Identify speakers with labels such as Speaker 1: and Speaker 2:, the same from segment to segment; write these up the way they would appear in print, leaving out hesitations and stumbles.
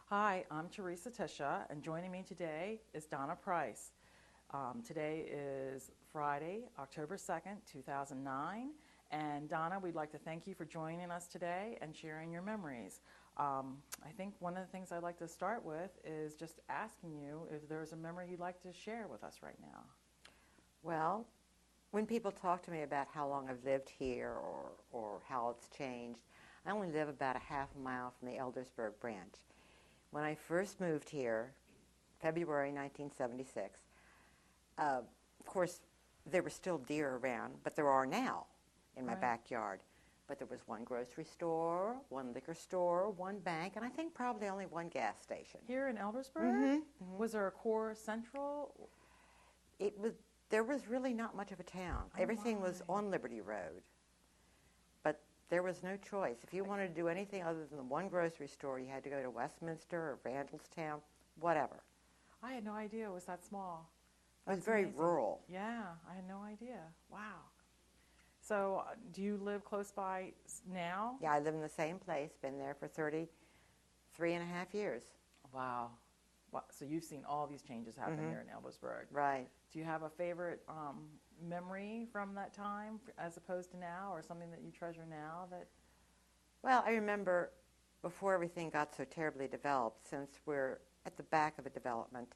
Speaker 1: Hi, I'm Teresa Tisha, and joining me today is Donna Price. Today is Friday, October 2nd, 2009, and Donna, we'd like to thank you for joining us today and sharing your memories. I think one of the things I'd like to start with is just asking you if there's a memory you'd like to share with us right now.
Speaker 2: Well, when people talk to me about how long I've lived here or how it's changed, I only live about a half a mile from the Eldersberg branch. When I first moved here, February 1976, of course, there were still deer around, but there are now in my backyard. But there was one grocery store, one liquor store, one bank, and I think probably only one gas station.
Speaker 1: Here in Eldersburg? Was there a core central?
Speaker 2: There was really not much of a town. Everything was on Liberty Road. But there was no choice. If you wanted to do anything other than the one grocery store, you had to go to Westminster or Randallstown, whatever.
Speaker 1: I had no idea it was that small.
Speaker 2: It was very rural.
Speaker 1: Yeah, I had no idea. Wow. So do you live close by now?
Speaker 2: Yeah, I live in the same place, been there for 33 and a half years.
Speaker 1: Wow. So you've seen all these changes happen here in Eldersburg.
Speaker 2: Right.
Speaker 1: Do you have a favorite memory from that time as opposed to now, or something that you treasure now that?
Speaker 2: Well, I remember before everything got so terribly developed, since we're at the back of a development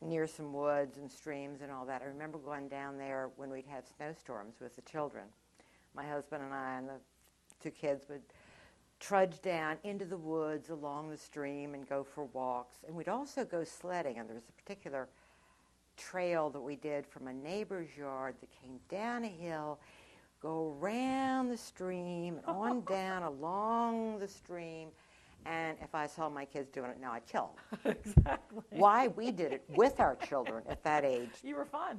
Speaker 2: near some woods and streams and all that, I remember going down there when we'd have snowstorms with the children. My husband and I and the two kids would trudge down into the woods along the stream and go for walks. And we'd also go sledding, and there was a particular trail that we did from a neighbor's yard that came down a hill, go around the stream, and on down along the stream. And if I saw my kids doing it now, I'd kill them.
Speaker 1: Exactly.
Speaker 2: Why we did it with our children at that age.
Speaker 1: You were fun.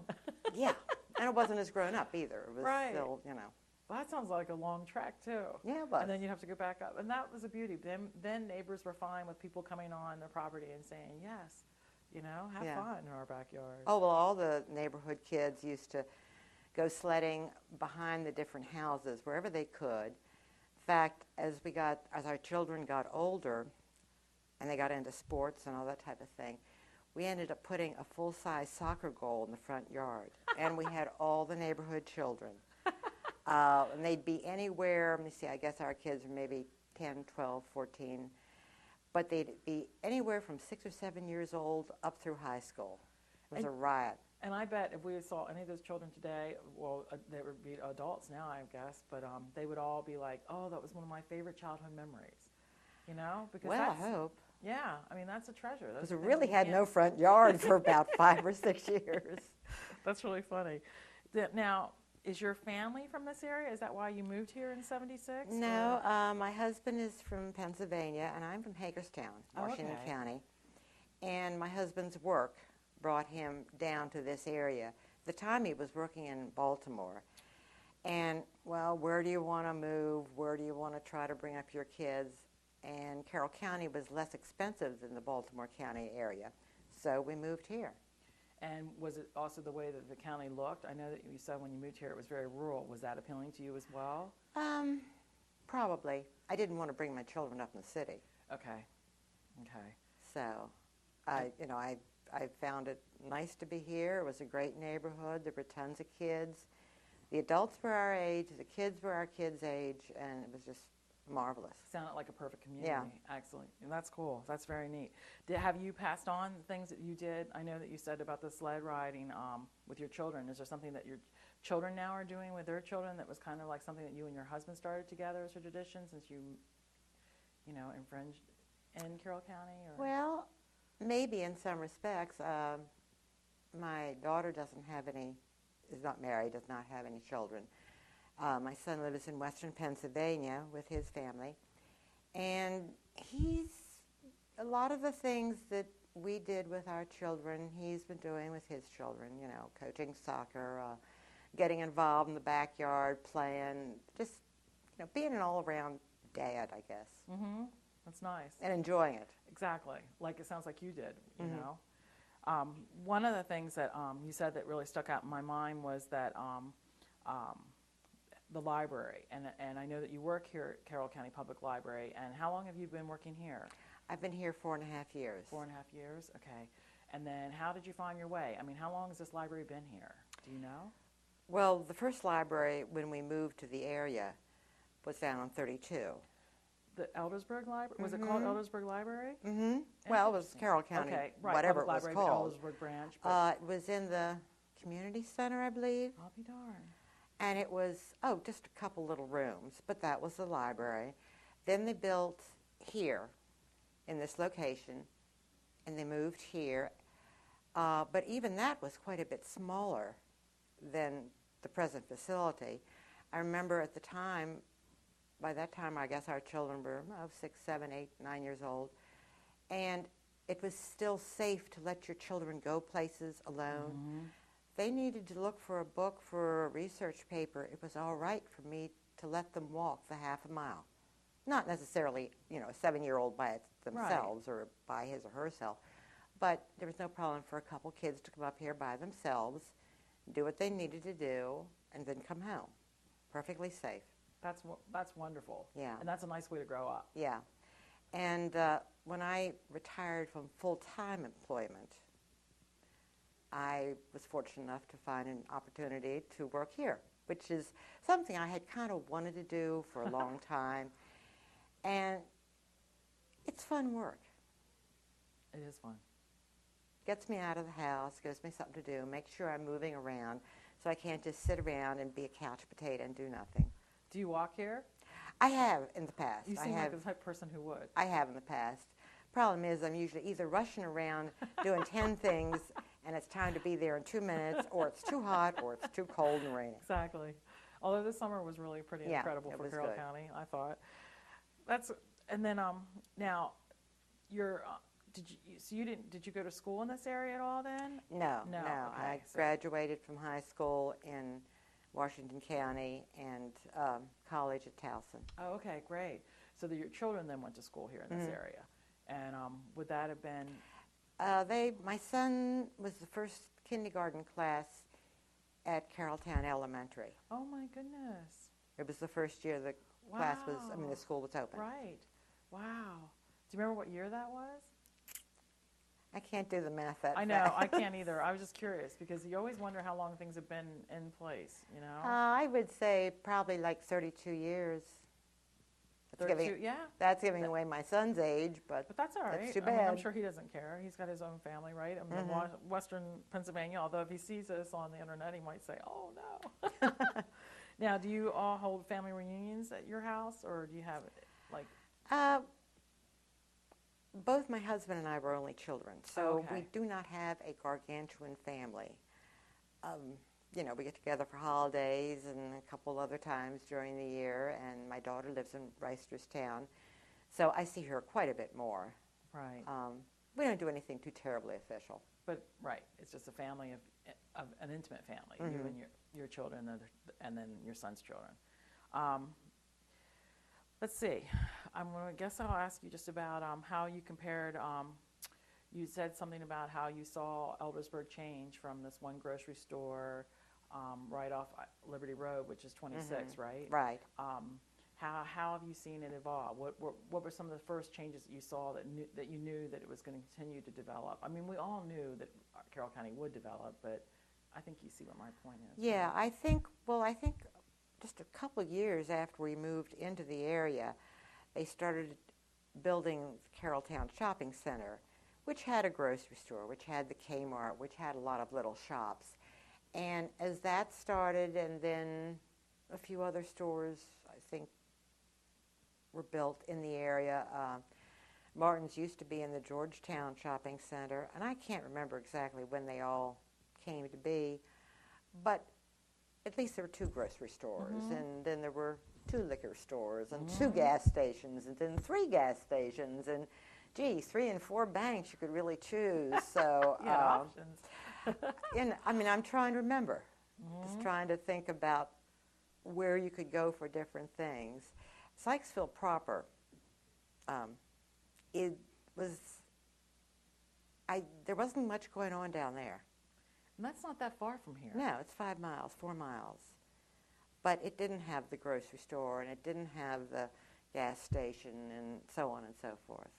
Speaker 2: Yeah. And it wasn't as grown up either. It was still, you know.
Speaker 1: Well, that sounds like a long trek, too.
Speaker 2: Yeah, it was.
Speaker 1: And then you'd have to go back up. And that was a beauty. Then neighbors were fine with people coming on their property and saying, yes, have fun in our backyard.
Speaker 2: Oh, well, all the neighborhood kids used to go sledding behind the different houses wherever they could. In fact, as our children got older and they got into sports and all that type of thing, we ended up putting a full-size soccer goal in the front yard. And we had all the neighborhood children. And they'd be anywhere, let me see, I guess our kids were maybe 10, 12, 14. But they'd be anywhere from 6 or 7 years old up through high school. It was a riot.
Speaker 1: And I bet if we saw any of those children today, well, they would be adults now, I guess, but they would all be like, oh, that was one of my favorite childhood memories, Because
Speaker 2: well, I hope.
Speaker 1: Yeah, I mean, that's a treasure.
Speaker 2: Because we really had no front yard for about 5 or 6 years.
Speaker 1: That's really funny. Now, is your family from this area? Is that why you moved here in '76?
Speaker 2: No, my husband is from Pennsylvania, and I'm from Hagerstown, Washington County. And my husband's work brought him down to this area. At the time, he was working in Baltimore. And, well, where do you want to move? Where do you want to try to bring up your kids? And Carroll County was less expensive than the Baltimore County area. So we moved here.
Speaker 1: And was it also the way that the county looked? I know that you said when you moved here it was very rural. Was that appealing to you as well?
Speaker 2: Probably. I didn't want to bring my children up in the city.
Speaker 1: Okay.
Speaker 2: So, I found it nice to be here. It was a great neighborhood. There were tons of kids. The adults were our age. The kids were our kids' age, and it was just marvelous.
Speaker 1: Sounded like a perfect community.
Speaker 2: Yeah.
Speaker 1: Excellent. And that's cool. That's very neat. Have you passed on the things that you did? I know that you said about the sled riding with your children. Is there something that your children now are doing with their children that was kind of like something that you and your husband started together as a tradition since you infringed in Carroll County? Or?
Speaker 2: Well, maybe in some respects. My daughter is not married, does not have any children. My son lives in western Pennsylvania with his family, and a lot of the things that we did with our children, he's been doing with his children, coaching soccer, getting involved in the backyard, playing, just, being an all-around dad, I guess.
Speaker 1: Mm-hmm. That's nice.
Speaker 2: And enjoying it.
Speaker 1: Exactly. Like it sounds like you did, you know. One of the things that you said that really stuck out in my mind was that the library, and I know that you work here at Carroll County Public Library, and how long have you been working here?
Speaker 2: I've been here 4.5 years.
Speaker 1: 4.5 years, okay. And then how did you find your way? I mean, how long has this library been here? Do you know?
Speaker 2: Well, the first library when we moved to the area was down on 32.
Speaker 1: The Eldersberg Library? Was it called Eldersberg Library?
Speaker 2: Mm-hmm. Well, it was Carroll County,
Speaker 1: Okay, right.
Speaker 2: whatever it
Speaker 1: Public
Speaker 2: was
Speaker 1: Library,
Speaker 2: called.
Speaker 1: the Eldersberg branch. But
Speaker 2: It was in the community center, I believe.
Speaker 1: I'll be darned.
Speaker 2: And it was, just a couple little rooms, but that was the library. Then they built here in this location, and they moved here. But even that was quite a bit smaller than the present facility. I remember at the time, by that time, I guess our children were 6, 7, 8, 9 years old, and it was still safe to let your children go places alone.
Speaker 1: Mm-hmm.
Speaker 2: They needed to look for a book for a research paper. It was all right for me to let them walk the half a mile. Not necessarily, a 7-year-old by themselves or by his or herself, but there was no problem for a couple kids to come up here by themselves, do what they needed to do, and then come home. Perfectly safe.
Speaker 1: That's wonderful.
Speaker 2: Yeah.
Speaker 1: And that's a nice way to grow up.
Speaker 2: Yeah. And when I retired from full-time employment, I was fortunate enough to find an opportunity to work here, which is something I had kind of wanted to do for a long time. And it's fun work.
Speaker 1: It is fun.
Speaker 2: Gets me out of the house, gives me something to do, makes sure I'm moving around so I can't just sit around and be a couch potato and do nothing.
Speaker 1: Do you walk here?
Speaker 2: I have in the past.
Speaker 1: You seem like the type of person who would.
Speaker 2: I have in the past. Problem is I'm usually either rushing around doing 10 things and it's time to be there in 2 minutes, or it's too hot, or it's too cold and rainy.
Speaker 1: Exactly. Although this summer was really pretty incredible for Carroll County, I thought. And then now you're did you go to school in this area at all then?
Speaker 2: No.
Speaker 1: Okay,
Speaker 2: I graduated from high school in Washington County and college at Towson.
Speaker 1: Oh, okay, great. So your children then went to school here in this area. And would that have been?
Speaker 2: My son was the first kindergarten class at Carrolltown Elementary.
Speaker 1: Oh my goodness.
Speaker 2: It was the first year the the school was open.
Speaker 1: Right. Wow. Do you remember what year that was?
Speaker 2: I can't do the math that
Speaker 1: I know,
Speaker 2: fast.
Speaker 1: I can't either. I was just curious because you always wonder how long things have been in place,
Speaker 2: I would say probably like 32 years.
Speaker 1: 32, yeah.
Speaker 2: That's giving away my son's age, but
Speaker 1: that's all right.
Speaker 2: That's too
Speaker 1: I mean,
Speaker 2: bad.
Speaker 1: I'm sure he doesn't care. He's got his own family, right? I mean, Western Pennsylvania, although if he sees us on the internet, he might say, oh, no. Now, do you all hold family reunions at your house, or do you have, like...
Speaker 2: Both my husband and I were only children, so
Speaker 1: Okay.
Speaker 2: we do not have a gargantuan family. We get together for holidays and a couple other times during the year, and my daughter lives in Reisterstown, so I see her quite a bit more.
Speaker 1: Right.
Speaker 2: We don't do anything too terribly official.
Speaker 1: But, right, it's just a family of an intimate family, you and your children and then your son's children. Let's see. I guess I'll ask you just about how you compared, you said something about how you saw Eldersberg change from this one grocery store right off Liberty Road, which is 26, right?
Speaker 2: Right.
Speaker 1: How have you seen it evolve? What were some of the first changes that you saw that you knew that it was going to continue to develop? I mean, we all knew that Carroll County would develop, but I think you see what my point is.
Speaker 2: Yeah, I think just a couple of years after we moved into the area, they started building Carrolltown Shopping Center, which had a grocery store, which had the Kmart, which had a lot of little shops. And as that started, and then a few other stores, I think, were built in the area. Martin's used to be in the Georgetown Shopping Center, and I can't remember exactly when they all came to be, but at least there were 2 grocery stores, and then there were 2 liquor stores, and 2 gas stations, and then 3 gas stations, and 3 and 4 banks you could really choose. So,
Speaker 1: options.
Speaker 2: I'm trying to remember, just trying to think about where you could go for different things. Sykesville proper, there wasn't much going on down there.
Speaker 1: And that's not that far from here.
Speaker 2: No, it's 5 miles, 4 miles. But it didn't have the grocery store, and it didn't have the gas station, and so on and so forth.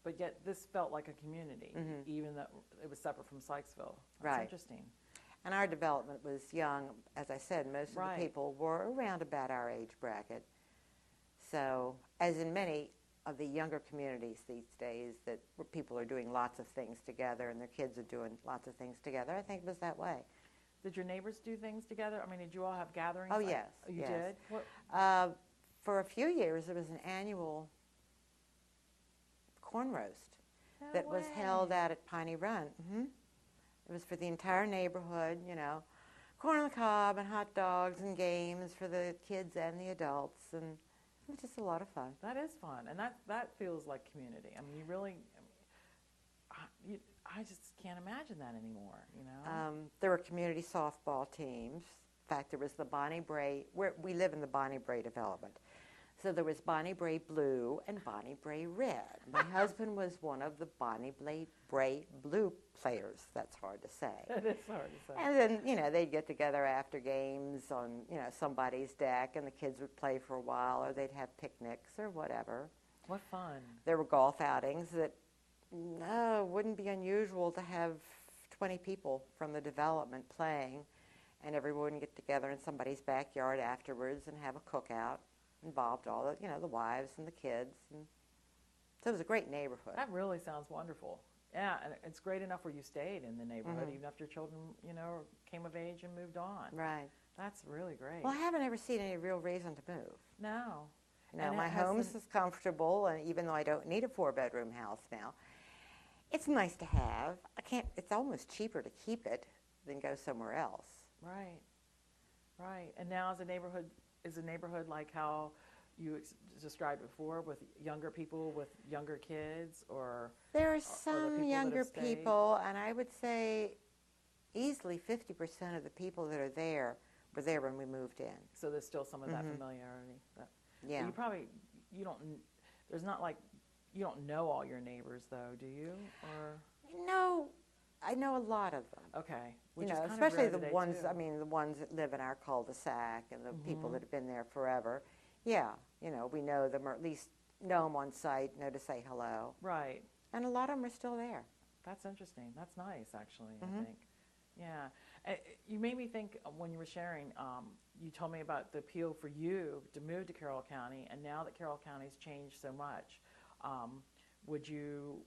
Speaker 1: but yet this felt like a community, even though it was separate from Sykesville. That's interesting.
Speaker 2: And our development was young. As I said, most of the people were around about our age bracket. So, as in many of the younger communities these days, that where people are doing lots of things together and their kids are doing lots of things together, I think it was that way.
Speaker 1: Did your neighbors do things together? I mean, did you all have gatherings?
Speaker 2: Oh, yes.
Speaker 1: Oh, you
Speaker 2: yes.
Speaker 1: did? What?
Speaker 2: For a few years, there was an annual corn roast that was held out at Piney Run. It was for the entire neighborhood, you know, corn on the cob and hot dogs and games for the kids and the adults, and it was just a lot of fun.
Speaker 1: That is fun, and that feels like community. I mean, you really, I just can't imagine that anymore, you know?
Speaker 2: There were community softball teams. In fact, there was the Bonnie Bray, we live in the Bonnie Bray development. So there was Bonnie Bray Blue and Bonnie Bray Red. My husband was one of the Bonnie Bray Blue players. That's hard to say.
Speaker 1: It is hard to say.
Speaker 2: And then, you know, they'd get together after games on, you know, somebody's deck, and the kids would play for a while, or they'd have picnics or whatever.
Speaker 1: What fun.
Speaker 2: There were golf outings that, no, wouldn't be unusual to have 20 people from the development playing, and everyone would get together in somebody's backyard afterwards and have a cookout. Involved all the, you know, the wives and the kids, and so it was a great neighborhood.
Speaker 1: That really sounds wonderful. Yeah, and it's great enough where you stayed in the neighborhood, even after your children, you know, came of age and moved on.
Speaker 2: Right.
Speaker 1: That's really great.
Speaker 2: Well, I haven't ever seen any real reason to move.
Speaker 1: No.
Speaker 2: No, my home's is comfortable, and even though I don't need a 4-bedroom house now, it's nice to have. It's almost cheaper to keep it than go somewhere else.
Speaker 1: Right. Right. And now is a neighborhood like how you described before, with younger people, with younger kids, or
Speaker 2: there are some younger people, and I would say easily 50% of the people that are there were there when we moved in.
Speaker 1: So there's still some of that familiarity.
Speaker 2: Yeah.
Speaker 1: You don't. There's not like you don't know all your neighbors though, do you? Or
Speaker 2: no. I know a lot of them.
Speaker 1: Okay.
Speaker 2: You know, especially the ones, I mean, the ones that live in our cul-de-sac and the people that have been there forever. Yeah, you know, we know them, or at least know them on sight, know to say hello.
Speaker 1: Right.
Speaker 2: And a lot of them are still there.
Speaker 1: That's interesting. That's nice, actually, I think. Yeah. You made me think when you were sharing, you told me about the appeal for you to move to Carroll County, and now that Carroll County's changed so much, would you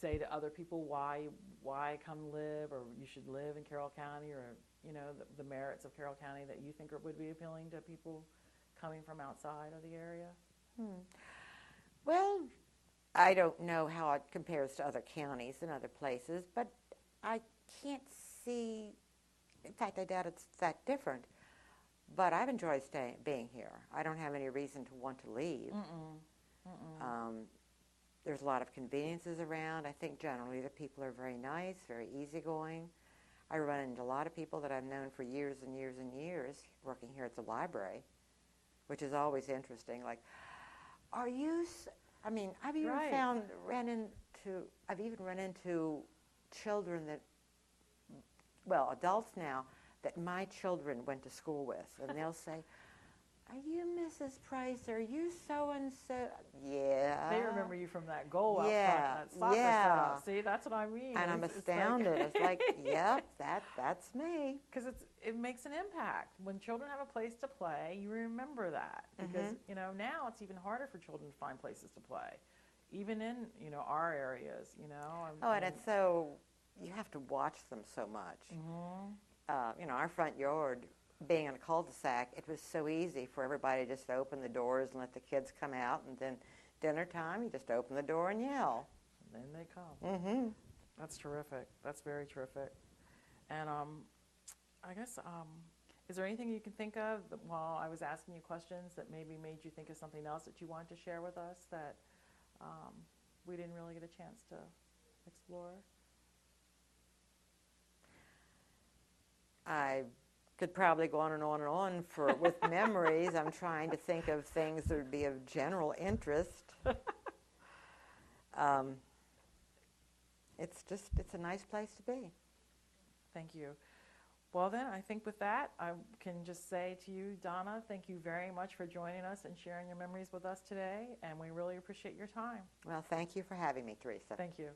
Speaker 1: say to other people why come live, or you should live in Carroll County, or you know the merits of Carroll County that you think would be appealing to people coming from outside of the area?
Speaker 2: Well, I don't know how it compares to other counties and other places, but I can't see, in fact I doubt it's that different, but I've enjoyed being here. I don't have any reason to want to leave. There's a lot of conveniences around. I think generally the people are very nice, very easygoing. I run into a lot of people that I've known for years and years and years working here at the library, which is always interesting. Like, are you, I mean, I've even I've even run into children that, well, adults now, that my children went to school with, and they'll say, "Are you Mrs. Price? Are you so-and-so?" Yeah.
Speaker 1: They remember you from that goal out front, that soccer setup. See, that's what I mean.
Speaker 2: And I'm astounded. It's like, yep, that's me.
Speaker 1: Because it makes an impact. When children have a place to play, you remember that. Because, you know, now it's even harder for children to find places to play, even in, you know, our areas, you know.
Speaker 2: And it's so, you have to watch them so much. You know, our front yard, being in a cul-de-sac, it was so easy for everybody to just open the doors and let the kids come out, and then dinner time, you just open the door and yell.
Speaker 1: And then they come. That's terrific. That's very terrific. And I guess, is there anything you can think of while I was asking you questions that maybe made you think of something else that you wanted to share with us that we didn't really get a chance to explore?
Speaker 2: I could probably go on and on and on with memories. I'm trying to think of things that would be of general interest. It's a nice place to be.
Speaker 1: Thank you. Well then, I think with that, I can just say to you, Donna, thank you very much for joining us and sharing your memories with us today, and we really appreciate your time.
Speaker 2: Well, thank you for having me, Teresa.
Speaker 1: Thank you.